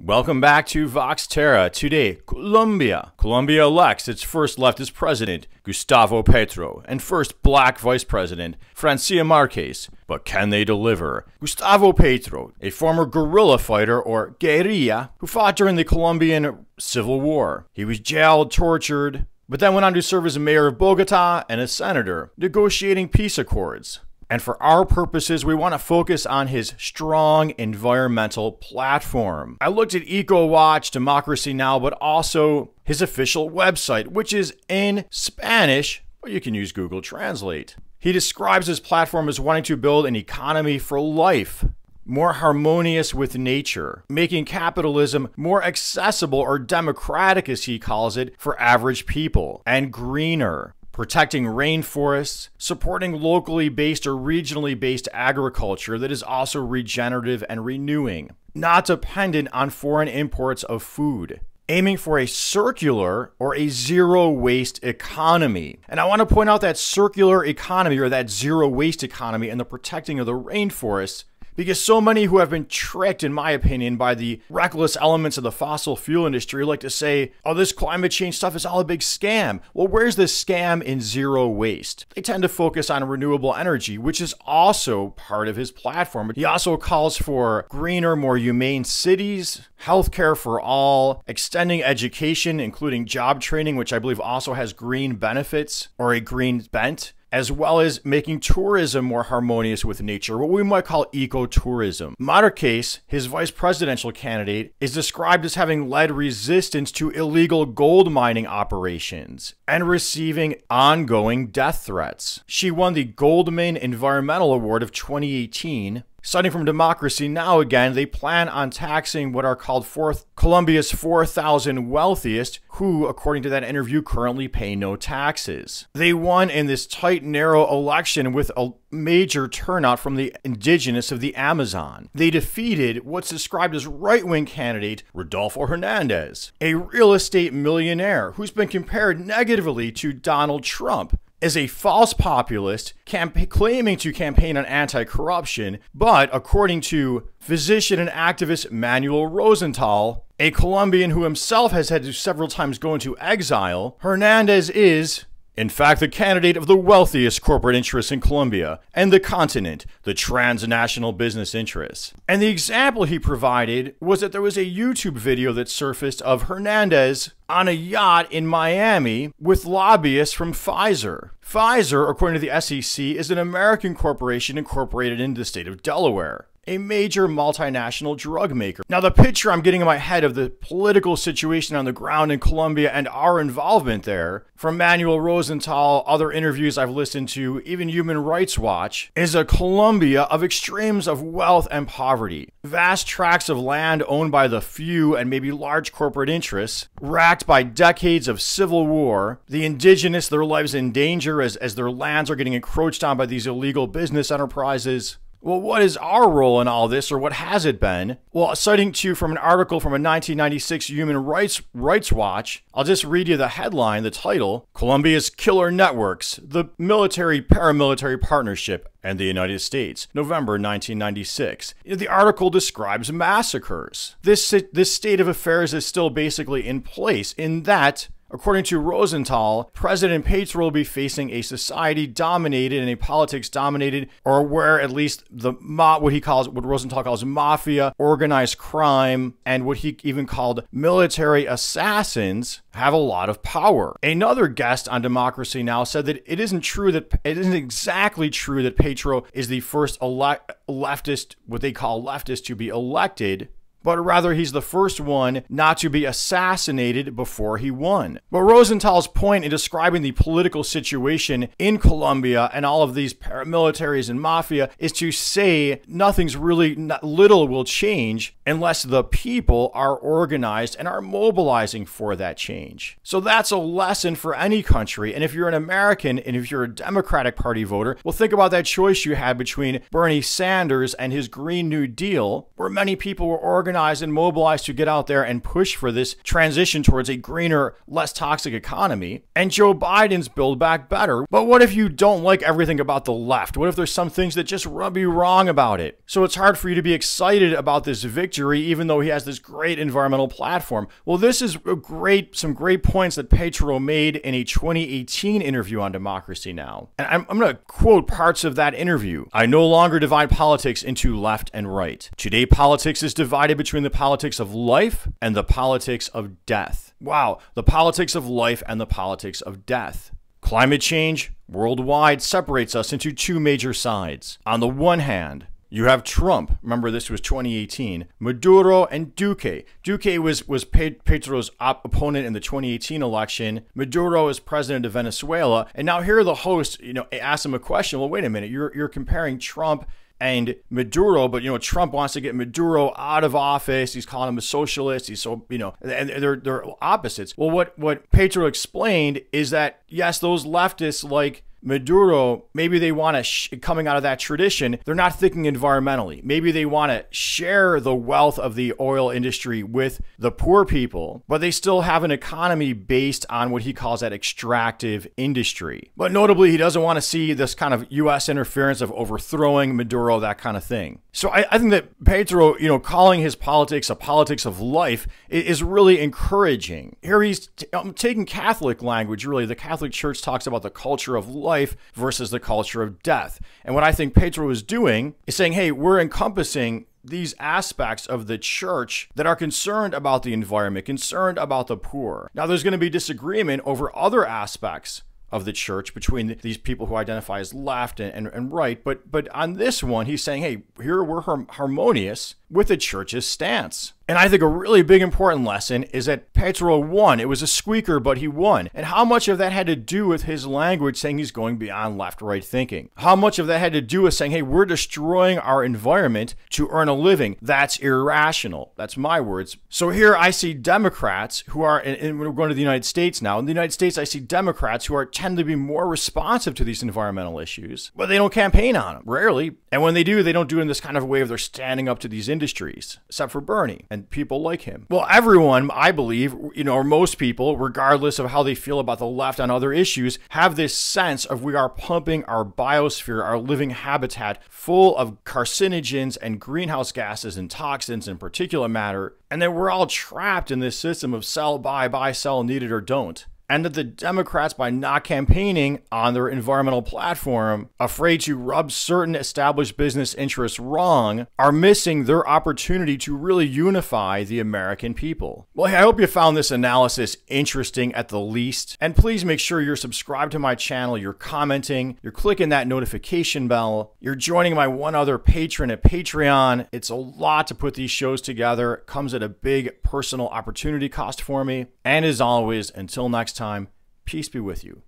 Welcome back to Vox Terra. Today, Colombia. Colombia elects its first leftist president, Gustavo Petro, and first black vice president, Francia Márquez. But can they deliver? Gustavo Petro, a former guerrilla fighter or guerrilla who fought during the Colombian Civil War. He was jailed, tortured, but then went on to serve as mayor of Bogota and a senator, negotiating peace accords. And for our purposes, we want to focus on his strong environmental platform. I looked at EcoWatch, Democracy Now!, but also his official website, which is in Spanish, but you can use Google Translate. He describes his platform as wanting to build an economy for life, more harmonious with nature, making capitalism more accessible or democratic, as he calls it, for average people, and greener. Protecting rainforests, supporting locally based or regionally based agriculture that is also regenerative and renewing, not dependent on foreign imports of food, aiming for a circular or a zero waste economy. And I want to point out that circular economy or that zero waste economy and the protecting of the rainforests, because so many who have been tricked, in my opinion, by the reckless elements of the fossil fuel industry like to say, oh, this climate change stuff is all a big scam. Well, where's the scam in zero waste? They tend to focus on renewable energy, which is also part of his platform. He also calls for greener, more humane cities, healthcare for all, extending education, including job training, which I believe also has green benefits or a green bent, as well as making tourism more harmonious with nature, what we might call ecotourism. Márquez, his vice presidential candidate, is described as having led resistance to illegal gold mining operations and receiving ongoing death threats. She won the Goldman Environmental Award of 2018. Citing from Democracy Now! Again, they plan on taxing what are called Colombia's 4,000 wealthiest, who, according to that interview, currently pay no taxes. They won in this tight, narrow election with a major turnout from the indigenous of the Amazon. They defeated what's described as right-wing candidate Rodolfo Hernandez, a real estate millionaire who's been compared negatively to Donald Trump as a false populist claiming to campaign on anti-corruption, but according to physician and activist Manuel Rosenthal, a Colombian who himself has had to several times go into exile, Hernandez is, in fact, the candidate of the wealthiest corporate interests in Colombia and the continent, the transnational business interests. And the example he provided was that there was a YouTube video that surfaced of Hernandez on a yacht in Miami with lobbyists from Pfizer. Pfizer, according to the SEC, is an American corporation incorporated in the state of Delaware, a major multinational drug maker. Now, the picture I'm getting in my head of the political situation on the ground in Colombia and our involvement there, from Manuel Rosenthal, other interviews I've listened to, even Human Rights Watch, is a Colombia of extremes of wealth and poverty. Vast tracts of land owned by the few and maybe large corporate interests, racked by decades of civil war, the indigenous, their lives in danger as their lands are getting encroached on by these illegal business enterprises. Well, what is our role in all this, or what has it been? Well, citing to you from an article from a 1996 Human Rights Watch, I'll just read you the headline, the title, Colombia's Killer Networks, the Military Paramilitary Partnership and the United States, November 1996. The article describes massacres. This state of affairs is still basically in place in that, according to Rosenthal, President Petro will be facing a society dominated and a politics dominated, or where at least what Rosenthal calls mafia, organized crime, and what he even called military assassins have a lot of power. Another guest on Democracy Now! Said that it isn't exactly true that Petro is the first leftist, what they call leftist, to be elected, but rather he's the first one not to be assassinated before he won. But Rosenthal's point in describing the political situation in Colombia and all of these paramilitaries and mafia is to say little will change unless the people are organized and are mobilizing for that change. So that's a lesson for any country. And if you're an American and if you're a Democratic Party voter, well, think about that choice you had between Bernie Sanders and his Green New Deal, where many people were organized organized and mobilized to get out there and push for this transition towards a greener, less toxic economy. And Joe Biden's Build Back Better. But what if you don't like everything about the left? What if there's some things that just rub you wrong about it? So it's hard for you to be excited about this victory, even though he has this great environmental platform. Well, this is some great points that Petro made in a 2018 interview on Democracy Now! And I'm going to quote parts of that interview. "I no longer divide politics into left and right. Today, politics is divided between the politics of life and the politics of death." Wow, the politics of life and the politics of death. Climate change worldwide separates us into two major sides. On the one hand, you have Trump. Remember, this was 2018. Maduro and Duque. Duque was Petro's opponent in the 2018 election. Maduro is president of Venezuela. And now here the host, asked him a question. Well, wait a minute. You're comparing Trump and Maduro, but Trump wants to get Maduro out of office. He's calling him a socialist. He's so, and they're opposites. Well, what Petro explained is that yes, those leftists like Maduro, maybe they want to, coming out of that tradition, they're not thinking environmentally. Maybe they want to share the wealth of the oil industry with the poor people, but they still have an economy based on what he calls that extractive industry. But notably, he doesn't want to see this kind of U.S. interference of overthrowing Maduro, that kind of thing. So I think that Petro, calling his politics a politics of life is really encouraging. Here he's taking Catholic language, really. The Catholic Church talks about the culture of life versus the culture of death. And what I think Petro is doing is saying, hey, we're encompassing these aspects of the church that are concerned about the environment, concerned about the poor. Now, there's going to be disagreement over other aspects of the church between these people who identify as left and right. But on this one, he's saying, hey, here we're harmonious with the church's stance. And I think a really big important lesson is that Petro won. It was a squeaker, but he won. And how much of that had to do with his language saying he's going beyond left-right thinking? How much of that had to do with saying, hey, we're destroying our environment to earn a living? That's irrational. That's my words. So here I see Democrats who are, and we're going to the United States now. In the United States, I see Democrats who tend to be more responsive to these environmental issues, but they don't campaign on them, rarely. And when they do, they don't do it in this kind of way of they're standing up to these industries, except for Bernie and people like him. Well, everyone, I believe, or most people, regardless of how they feel about the left on other issues, have this sense of we are pumping our biosphere, our living habitat, full of carcinogens and greenhouse gases and toxins and particulate matter, and that we're all trapped in this system of sell, buy, sell, need it or don't. And that the Democrats, by not campaigning on their environmental platform, afraid to rub certain established business interests wrong, are missing their opportunity to really unify the American people. Well, hey, I hope you found this analysis interesting at the least. And please make sure you're subscribed to my channel, you're commenting, you're clicking that notification bell, you're joining my one other patron at Patreon. It's a lot to put these shows together. It comes at a big personal opportunity cost for me. And as always, until next time, peace be with you.